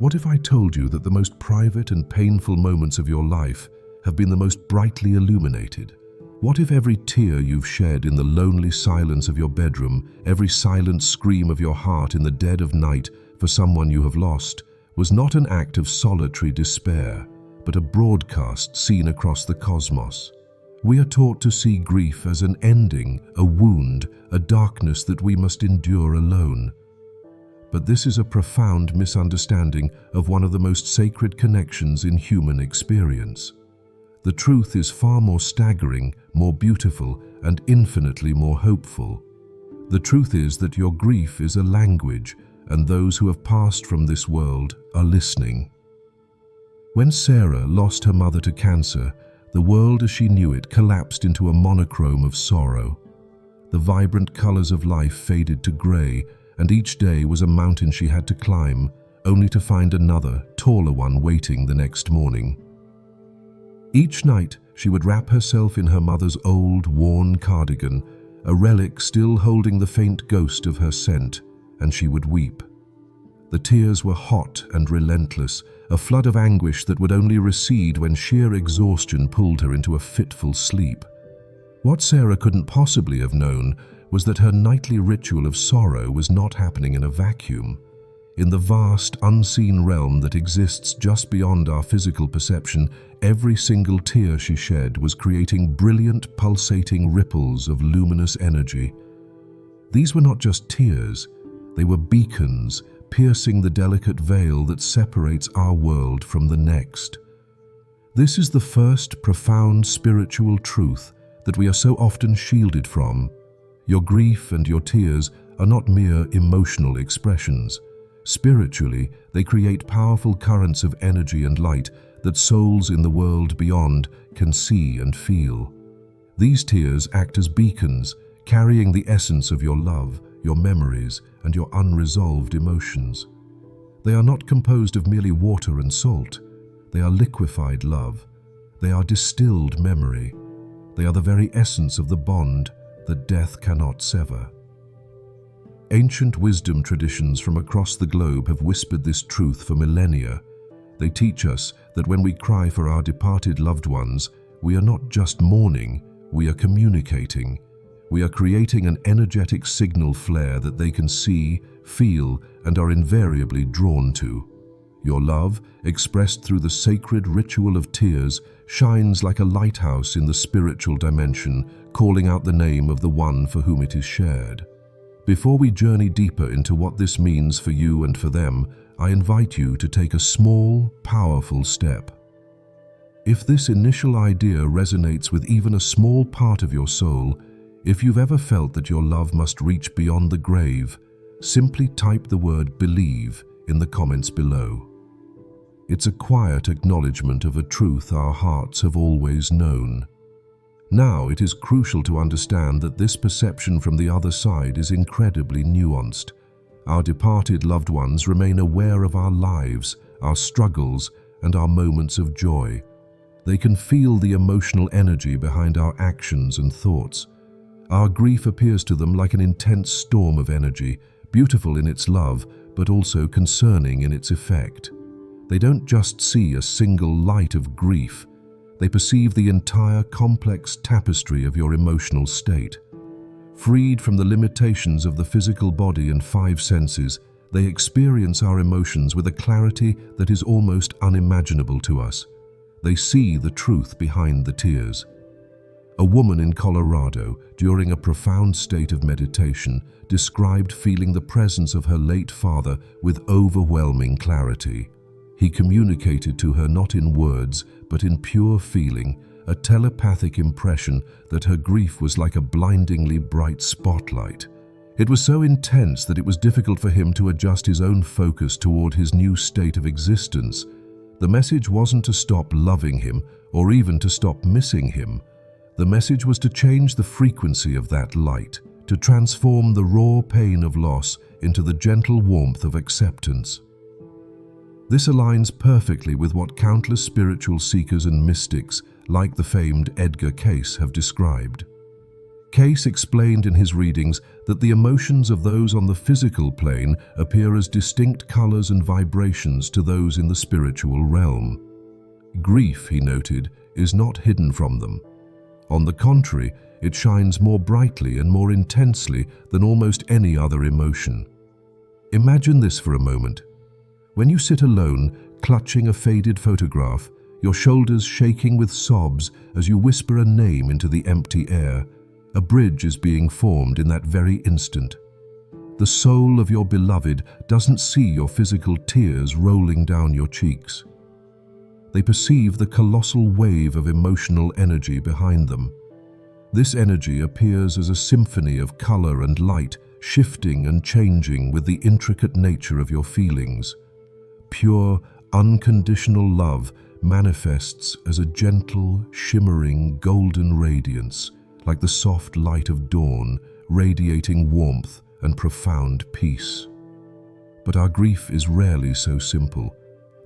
What if I told you that the most private and painful moments of your life have been the most brightly illuminated? What if every tear you've shed in the lonely silence of your bedroom, every silent scream of your heart in the dead of night for someone you have lost, was not an act of solitary despair, but a broadcast seen across the cosmos? We are taught to see grief as an ending, a wound, a darkness that we must endure alone. But this is a profound misunderstanding of one of the most sacred connections in human experience. The truth is far more staggering, more beautiful, and infinitely more hopeful. The truth is that your grief is a language, and those who have passed from this world are listening. When Sarah lost her mother to cancer, the world as she knew it collapsed into a monochrome of sorrow. The vibrant colors of life faded to gray, and each day was a mountain she had to climb, only to find another, taller one waiting the next morning. Each night, she would wrap herself in her mother's old, worn cardigan, a relic still holding the faint ghost of her scent, and she would weep. The tears were hot and relentless, a flood of anguish that would only recede when sheer exhaustion pulled her into a fitful sleep. What Sarah couldn't possibly have known was that her nightly ritual of sorrow was not happening in a vacuum. In the vast, unseen realm that exists just beyond our physical perception, every single tear she shed was creating brilliant, pulsating ripples of luminous energy. These were not just tears, they were beacons, piercing the delicate veil that separates our world from the next. This is the first profound spiritual truth that we are so often shielded from. Your grief and your tears are not mere emotional expressions. Spiritually, they create powerful currents of energy and light that souls in the world beyond can see and feel. These tears act as beacons, carrying the essence of your love, your memories, and your unresolved emotions. They are not composed of merely water and salt. They are liquefied love. They are distilled memory. They are the very essence of the bond that death cannot sever. Ancient wisdom traditions from across the globe have whispered this truth for millennia. They teach us that when we cry for our departed loved ones, we are not just mourning, we are communicating. We are creating an energetic signal flare that they can see, feel, and are invariably drawn to. Your love, expressed through the sacred ritual of tears, shines like a lighthouse in the spiritual dimension, calling out the name of the one for whom it is shared. Before we journey deeper into what this means for you and for them, I invite you to take a small, powerful step. If this initial idea resonates with even a small part of your soul, if you've ever felt that your love must reach beyond the grave, simply type the word "believe" in the comments below. It's a quiet acknowledgement of a truth our hearts have always known. Now it is crucial to understand that this perception from the other side is incredibly nuanced. Our departed loved ones remain aware of our lives, our struggles, and our moments of joy. They can feel the emotional energy behind our actions and thoughts. Our grief appears to them like an intense storm of energy, beautiful in its love, but also concerning in its effect. They don't just see a single light of grief. They perceive the entire complex tapestry of your emotional state. Freed from the limitations of the physical body and five senses, they experience our emotions with a clarity that is almost unimaginable to us. They see the truth behind the tears. A woman in Colorado, during a profound state of meditation, described feeling the presence of her late father with overwhelming clarity. He communicated to her not in words, but in pure feeling, a telepathic impression that her grief was like a blindingly bright spotlight. It was so intense that it was difficult for him to adjust his own focus toward his new state of existence. The message wasn't to stop loving him or even to stop missing him. The message was to change the frequency of that light, to transform the raw pain of loss into the gentle warmth of acceptance. This aligns perfectly with what countless spiritual seekers and mystics, like the famed Edgar Cayce, have described. Case explained in his readings that the emotions of those on the physical plane appear as distinct colors and vibrations to those in the spiritual realm. Grief, he noted, is not hidden from them. On the contrary, it shines more brightly and more intensely than almost any other emotion. Imagine this for a moment. When you sit alone, clutching a faded photograph, your shoulders shaking with sobs as you whisper a name into the empty air, a bridge is being formed in that very instant. The soul of your beloved doesn't see your physical tears rolling down your cheeks. They perceive the colossal wave of emotional energy behind them. This energy appears as a symphony of color and light, shifting and changing with the intricate nature of your feelings. Pure, unconditional love manifests as a gentle, shimmering, golden radiance, like the soft light of dawn, radiating warmth and profound peace. But our grief is rarely so simple.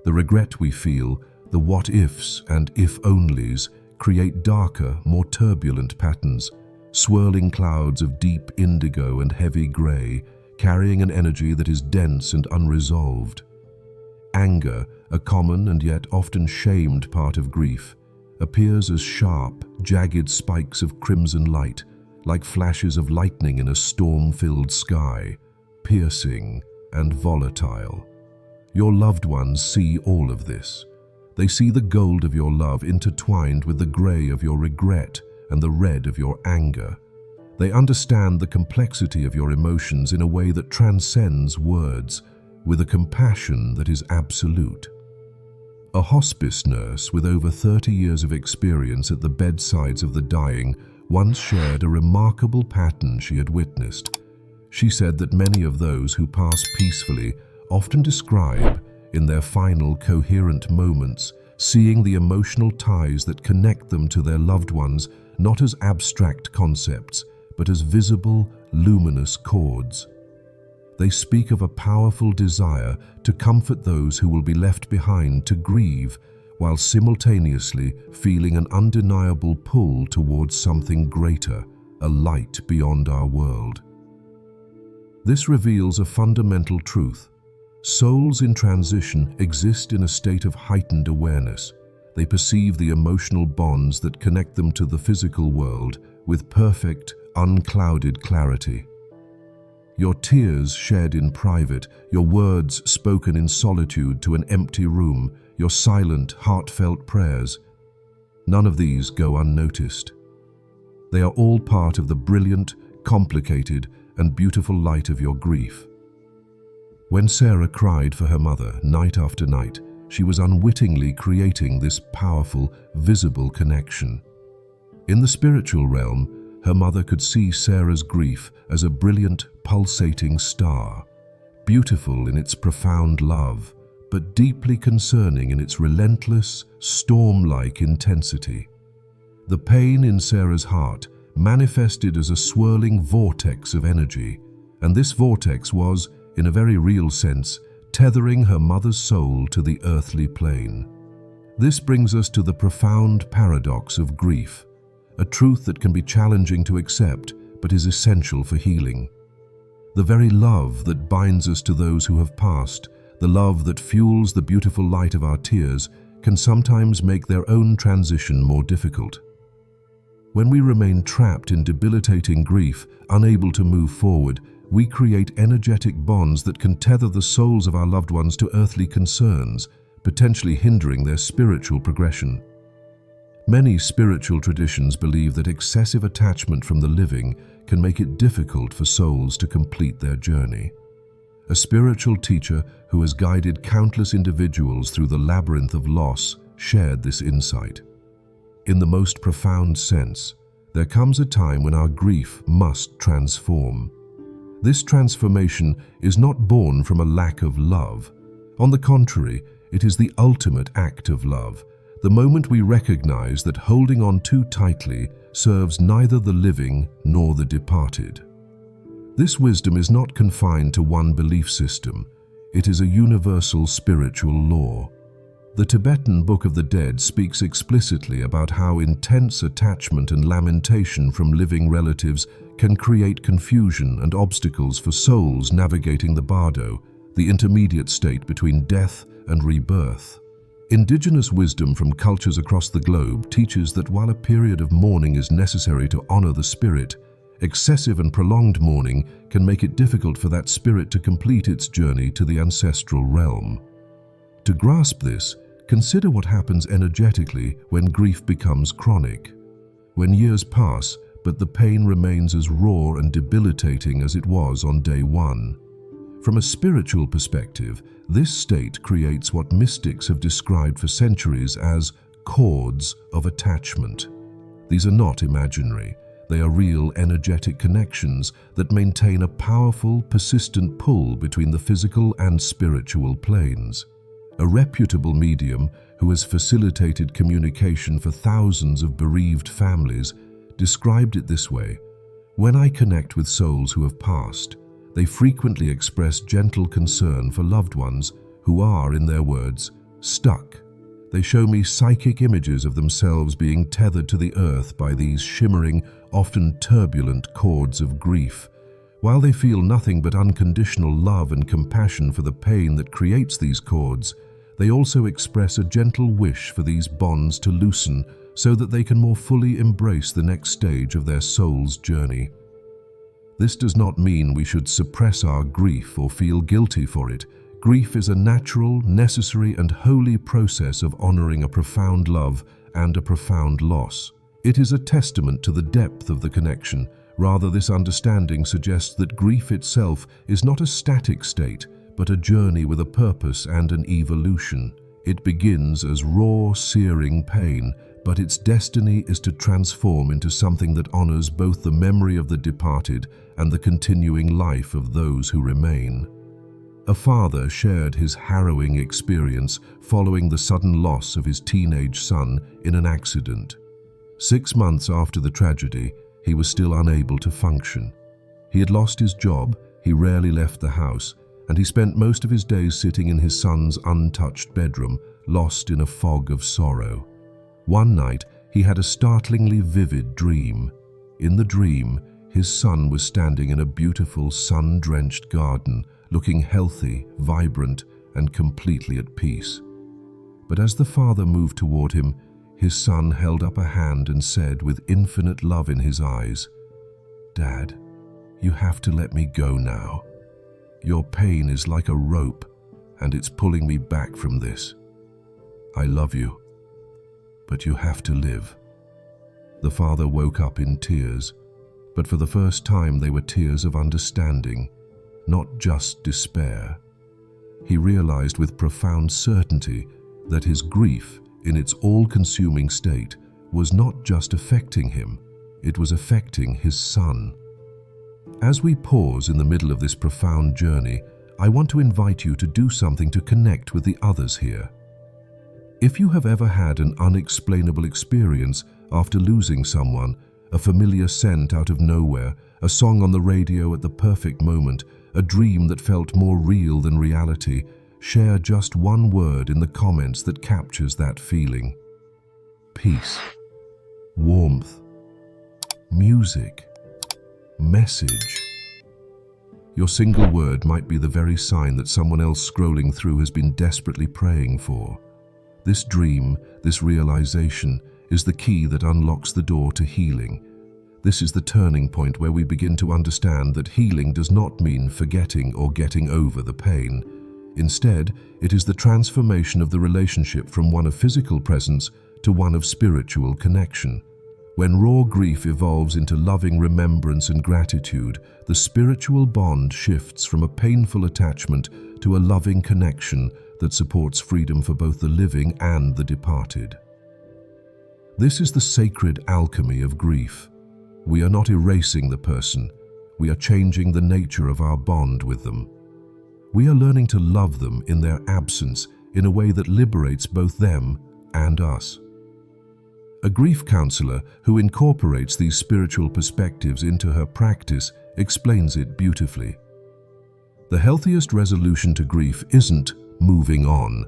The regret we feel, the what-ifs and if-onlys, create darker, more turbulent patterns, swirling clouds of deep indigo and heavy gray, carrying an energy that is dense and unresolved. Anger, a common and yet often shamed part of grief, appears as sharp, jagged spikes of crimson light, like flashes of lightning in a storm-filled sky, piercing and volatile. Your loved ones see all of this. They see the gold of your love intertwined with the gray of your regret and the red of your anger. They understand the complexity of your emotions in a way that transcends words, with a compassion that is absolute. A hospice nurse with over 30 years of experience at the bedsides of the dying once shared a remarkable pattern she had witnessed. She said that many of those who pass peacefully often describe, in their final coherent moments, seeing the emotional ties that connect them to their loved ones not as abstract concepts, but as visible, luminous cords. They speak of a powerful desire to comfort those who will be left behind to grieve, while simultaneously feeling an undeniable pull towards something greater, a light beyond our world. This reveals a fundamental truth. Souls in transition exist in a state of heightened awareness. They perceive the emotional bonds that connect them to the physical world with perfect, unclouded clarity. Your tears shed in private, your words spoken in solitude to an empty room, your silent, heartfelt prayers, none of these go unnoticed. They are all part of the brilliant, complicated, and beautiful light of your grief. When Sarah cried for her mother night after night, she was unwittingly creating this powerful, visible connection. In the spiritual realm, her mother could see Sarah's grief as a brilliant, pulsating star, beautiful in its profound love, but deeply concerning in its relentless, storm-like intensity. The pain in Sarah's heart manifested as a swirling vortex of energy, and this vortex was, in a very real sense, tethering her mother's soul to the earthly plane. This brings us to the profound paradox of grief, a truth that can be challenging to accept but is essential for healing. The very love that binds us to those who have passed, the love that fuels the beautiful light of our tears, can sometimes make their own transition more difficult. When we remain trapped in debilitating grief, unable to move forward, we create energetic bonds that can tether the souls of our loved ones to earthly concerns, potentially hindering their spiritual progression. Many spiritual traditions believe that excessive attachment from the living can make it difficult for souls to complete their journey. A spiritual teacher who has guided countless individuals through the labyrinth of loss shared this insight. In the most profound sense, there comes a time when our grief must transform. This transformation is not born from a lack of love. On the contrary, it is the ultimate act of love, the moment we recognize that holding on too tightly serves neither the living nor the departed. This wisdom is not confined to one belief system. It is a universal spiritual law. The Tibetan Book of the Dead speaks explicitly about how intense attachment and lamentation from living relatives can create confusion and obstacles for souls navigating the bardo, the intermediate state between death and rebirth. Indigenous wisdom from cultures across the globe teaches that while a period of mourning is necessary to honor the spirit, excessive and prolonged mourning can make it difficult for that spirit to complete its journey to the ancestral realm. To grasp this, consider what happens energetically when grief becomes chronic. When years pass, but the pain remains as raw and debilitating as it was on day one. From a spiritual perspective, this state creates what mystics have described for centuries as cords of attachment. These are not imaginary. They are real energetic connections that maintain a powerful, persistent pull between the physical and spiritual planes. A reputable medium who has facilitated communication for thousands of bereaved families described it this way: "When I connect with souls who have passed, they frequently express gentle concern for loved ones who are, in their words, stuck. They show me psychic images of themselves being tethered to the earth by these shimmering, often turbulent cords of grief. While they feel nothing but unconditional love and compassion for the pain that creates these cords, they also express a gentle wish for these bonds to loosen so that they can more fully embrace the next stage of their soul's journey." This does not mean we should suppress our grief or feel guilty for it. Grief is a natural, necessary, and holy process of honoring a profound love and a profound loss. It is a testament to the depth of the connection. Rather, this understanding suggests that grief itself is not a static state, but a journey with a purpose and an evolution. It begins as raw, searing pain, but its destiny is to transform into something that honors both the memory of the departed and the continuing life of those who remain. A father shared his harrowing experience following the sudden loss of his teenage son in an accident. 6 months after the tragedy, he was still unable to function. He had lost his job, he rarely left the house, and he spent most of his days sitting in his son's untouched bedroom, lost in a fog of sorrow. One night, he had a startlingly vivid dream. In the dream, his son was standing in a beautiful, sun-drenched garden, looking healthy, vibrant, and completely at peace. But as the father moved toward him, his son held up a hand and said with infinite love in his eyes, "Dad, you have to let me go now. Your pain is like a rope, and it's pulling me back from this. I love you, but you have to live." The father woke up in tears, but for the first time they were tears of understanding, not just despair. He realized with profound certainty that his grief, in its all-consuming state, was not just affecting him, it was affecting his son. As we pause in the middle of this profound journey, I want to invite you to do something to connect with the others here. If you have ever had an unexplainable experience after losing someone, a familiar scent out of nowhere, a song on the radio at the perfect moment, a dream that felt more real than reality, share just one word in the comments that captures that feeling. Peace, warmth, music, message. Your single word might be the very sign that someone else scrolling through has been desperately praying for. This dream, this realization, is the key that unlocks the door to healing. This is the turning point where we begin to understand that healing does not mean forgetting or getting over the pain. Instead, it is the transformation of the relationship from one of physical presence to one of spiritual connection. When raw grief evolves into loving remembrance and gratitude, the spiritual bond shifts from a painful attachment to a loving connection that supports freedom for both the living and the departed. This is the sacred alchemy of grief. We are not erasing the person, we are changing the nature of our bond with them. We are learning to love them in their absence in a way that liberates both them and us. A grief counselor who incorporates these spiritual perspectives into her practice explains it beautifully. The healthiest resolution to grief isn't moving on.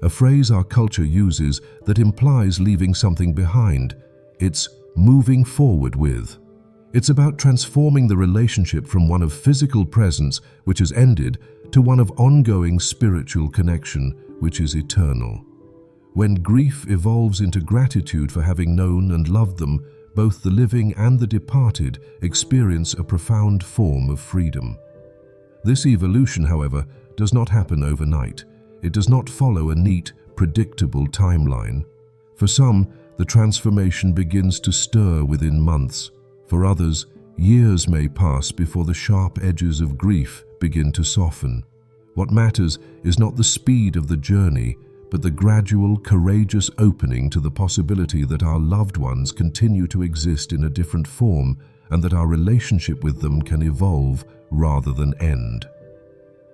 a phrase our culture uses that implies leaving something behind. It's moving forward with. It's about transforming the relationship from one of physical presence, which has ended, to one of ongoing spiritual connection, which is eternal. When grief evolves into gratitude for having known and loved them, both the living and the departed experience a profound form of freedom. This evolution, however, does not happen overnight. It does not follow a neat, predictable timeline. For some, the transformation begins to stir within months. For others, years may pass before the sharp edges of grief begin to soften. What matters is not the speed of the journey, but the gradual, courageous opening to the possibility that our loved ones continue to exist in a different form and that our relationship with them can evolve rather than end.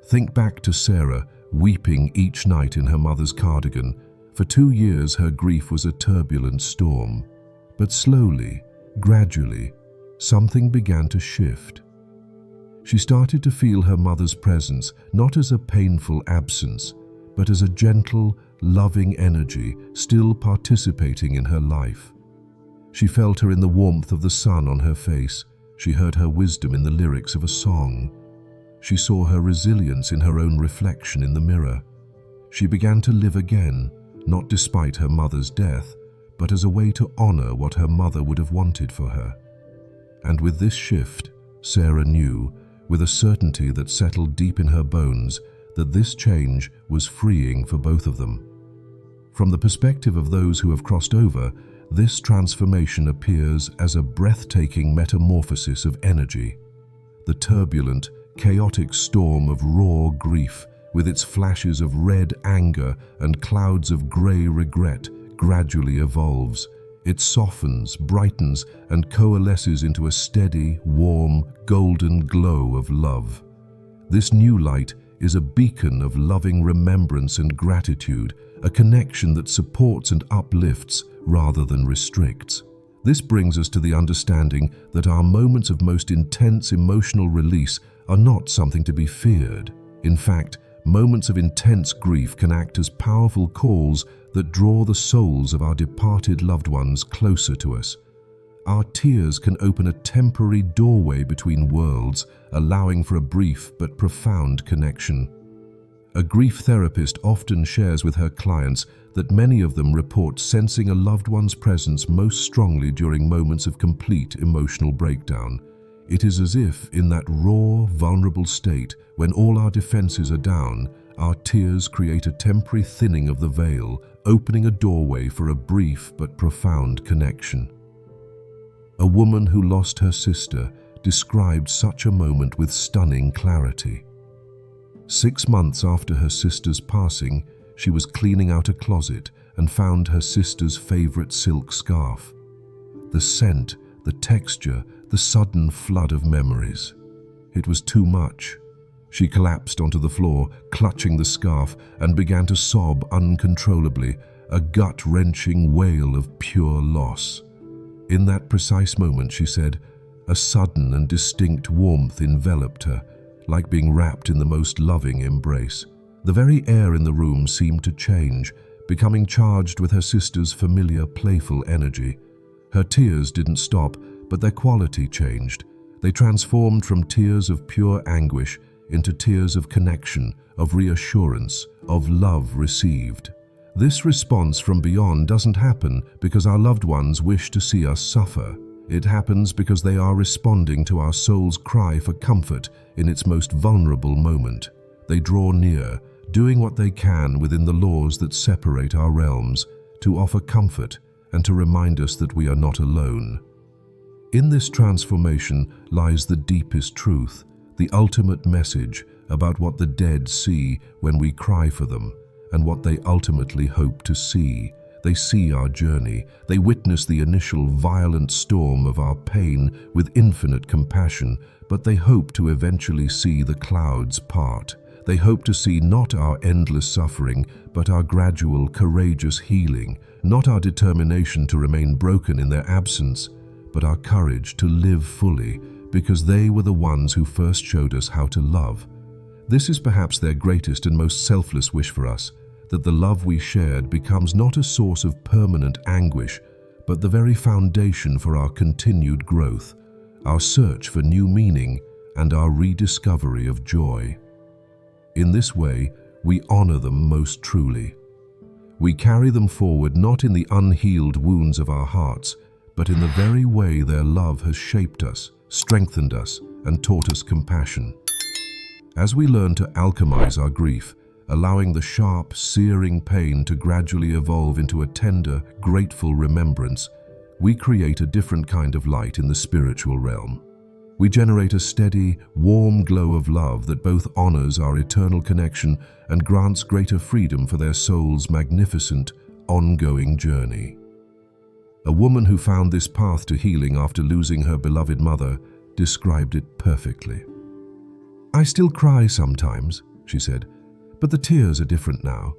Think back to Sarah weeping each night in her mother's cardigan. For 2 years her grief was a turbulent storm. But slowly, gradually, something began to shift. She started to feel her mother's presence not as a painful absence, but as a gentle, loving energy still participating in her life. She felt her in the warmth of the sun on her face. She heard her wisdom in the lyrics of a song. She saw her resilience in her own reflection in the mirror. She began to live again, not despite her mother's death, but as a way to honor what her mother would have wanted for her. And with this shift, Sarah knew, with a certainty that settled deep in her bones, that this change was freeing for both of them. From the perspective of those who have crossed over, this transformation appears as a breathtaking metamorphosis of energy. The turbulent, chaotic storm of raw grief, with its flashes of red anger and clouds of grey regret, gradually evolves. It softens, brightens, and coalesces into a steady, warm, golden glow of love. This new light is a beacon of loving remembrance and gratitude, a connection that supports and uplifts rather than restricts. This brings us to the understanding that our moments of most intense emotional release are not something to be feared. In fact, moments of intense grief can act as powerful calls that draw the souls of our departed loved ones closer to us. Our tears can open a temporary doorway between worlds, allowing for a brief but profound connection. A grief therapist often shares with her clients that many of them report sensing a loved one's presence most strongly during moments of complete emotional breakdown. It is as if, in that raw, vulnerable state, when all our defenses are down, our tears create a temporary thinning of the veil, opening a doorway for a brief but profound connection. A woman who lost her sister described such a moment with stunning clarity. 6 months after her sister's passing, she was cleaning out a closet and found her sister's favorite silk scarf. The scent, the texture, the sudden flood of memories. It was too much. She collapsed onto the floor, clutching the scarf, and began to sob uncontrollably, a gut-wrenching wail of pure loss. In that precise moment, she said, a sudden and distinct warmth enveloped her, like being wrapped in the most loving embrace. The very air in the room seemed to change, becoming charged with her sister's familiar, playful energy. Her tears didn't stop, but their quality changed. They transformed from tears of pure anguish into tears of connection, of reassurance, of love received. This response from beyond doesn't happen because our loved ones wish to see us suffer. It happens because they are responding to our soul's cry for comfort in its most vulnerable moment. They draw near, doing what they can within the laws that separate our realms, to offer comfort and to remind us that we are not alone. In this transformation lies the deepest truth, the ultimate message about what the dead see when we cry for them, and what they ultimately hope to see. They see our journey. They witness the initial violent storm of our pain with infinite compassion, but they hope to eventually see the clouds part. They hope to see not our endless suffering, but our gradual, courageous healing, not our determination to remain broken in their absence, but our courage to live fully, because they were the ones who first showed us how to love. This is perhaps their greatest and most selfless wish for us. that the love we shared becomes not a source of permanent anguish, but the very foundation for our continued growth, our search for new meaning, and our rediscovery of joy. In this way, we honor them most truly. We carry them forward not in the unhealed wounds of our hearts, but in the very way their love has shaped us, strengthened us, and taught us compassion. As we learn to alchemize our grief, allowing the sharp, searing pain to gradually evolve into a tender, grateful remembrance, we create a different kind of light in the spiritual realm. We generate a steady, warm glow of love that both honors our eternal connection and grants greater freedom for their soul's magnificent, ongoing journey. A woman who found this path to healing after losing her beloved mother described it perfectly. "I still cry sometimes," she said, "but the tears are different now.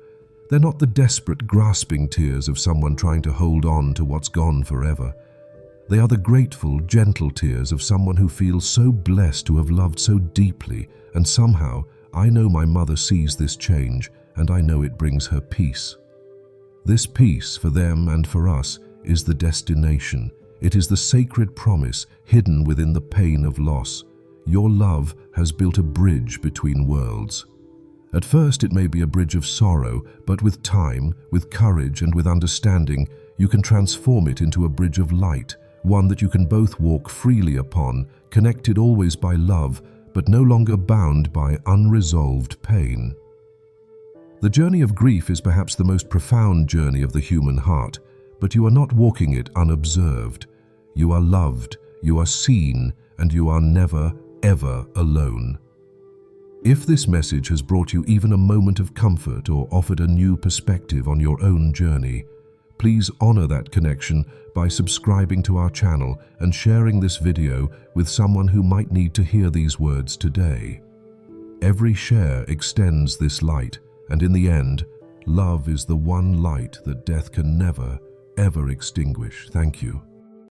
They're not the desperate, grasping tears of someone trying to hold on to what's gone forever. They are the grateful, gentle tears of someone who feels so blessed to have loved so deeply, and somehow I know my mother sees this change, and I know it brings her peace. This peace, for them and for us, is the destination. It is the sacred promise hidden within the pain of loss. Your love has built a bridge between worlds. At first it may be a bridge of sorrow, but with time, with courage, and with understanding, you can transform it into a bridge of light, one that you can both walk freely upon, connected always by love, but no longer bound by unresolved pain. The journey of grief is perhaps the most profound journey of the human heart, but you are not walking it unobserved. You are loved, you are seen, and you are never, ever alone. If this message has brought you even a moment of comfort or offered a new perspective on your own journey, please honor that connection by subscribing to our channel and sharing this video with someone who might need to hear these words today. Every share extends this light, and in the end, love is the one light that death can never, ever extinguish. Thank you.